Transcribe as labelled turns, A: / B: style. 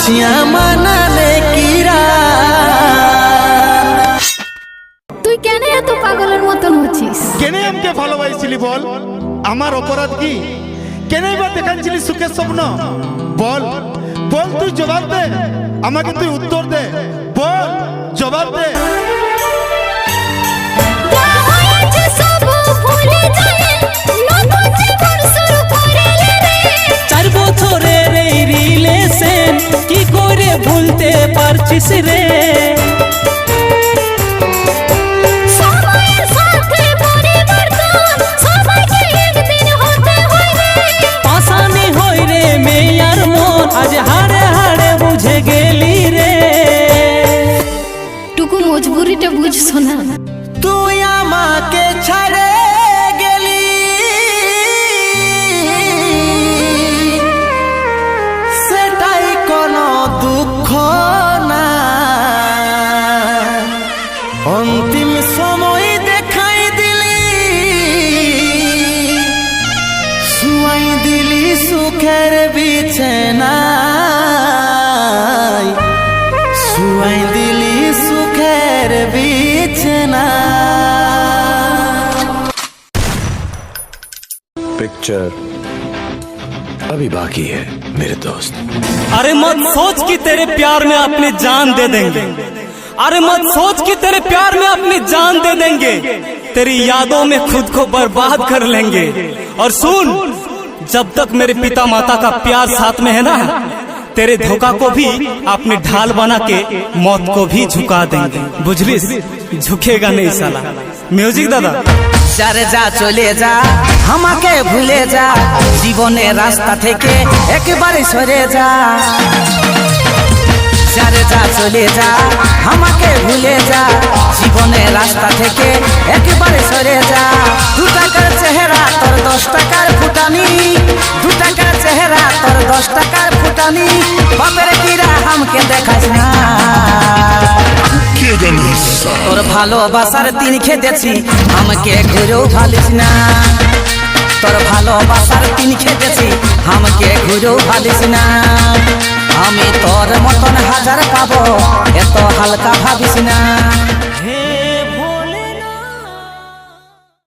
A: শ্যামা নালে কিরা।
B: তুই কেন এত পাগলের মতন হচ্ছিস?
C: কেন আমাকে ভালোবাসিলি বল? আমার অপরাধ কি? কেনই বা দেখাচ্ছিলি সুখের স্বপ্ন? বল বল, তুই জবাব দে আমাকে, তুই উত্তর দে, বল জবাব দে।
D: 4 বছরের এই রিলেশন কি করে ভুলতে পারছিস রে? পাশানি হই রে মেয়ার মন, আজ হাড়ে হাড়ে বুঝে গেলি রে।
B: টুকু মজবুরিটা বুঝ শোনা।
A: তুই আমাকে ছাড়ে গেলি, সেটাই কোনো দুঃখ না। অন্তিম সময় দেখাই দিলি, শুয়াই দিলি সুখের বিছানায়, শুয়াই দিলি সুখের বিছানা।
E: पिक्चर अभी बाकी है मेरे दोस्त।
D: अरे मत सोच कि तेरे प्यार में अपनी जान दे देंगे, अरे मत सोच कि तेरे प्यार में अपनी जान दे देंगे, तेरी यादों में खुद को बर्बाद कर लेंगे। और सुन, जब तक मेरे पिता माता का प्यार साथ में है ना, तेरे धोखा को भी अपनी ढाल बना के मौत को भी झुका देंगे, बुझलिस? झुकेगा नहीं साला। म्यूजिक दादा।
A: যারে যা চলে যা, আমাকে ভুলে যা, জীবনের রাস্তা থেকে একেবারে সরে যা। যারে যা চলে যা, আমাকে ভুলে যা, জীবনের রাস্তা থেকে একেবারে সরে যা। 2 টাকার চেহারা তোর 10 টাকার ফুটানি, 2 টাকার চেহারা তোর 10 টাকার ফুটানি। বাপের কিরা আমাকে দেখাস না, তোর ভালোবাসার দিন খেতেছি, আমাকে ঘুরেও ভালিস না। তোর ভালোবাসার দিন খেতেছি, আমাকে ঘুরেও ভালিস না। আমি তোর মতন হাজার পাবো, এত হালকা ভাবিস না।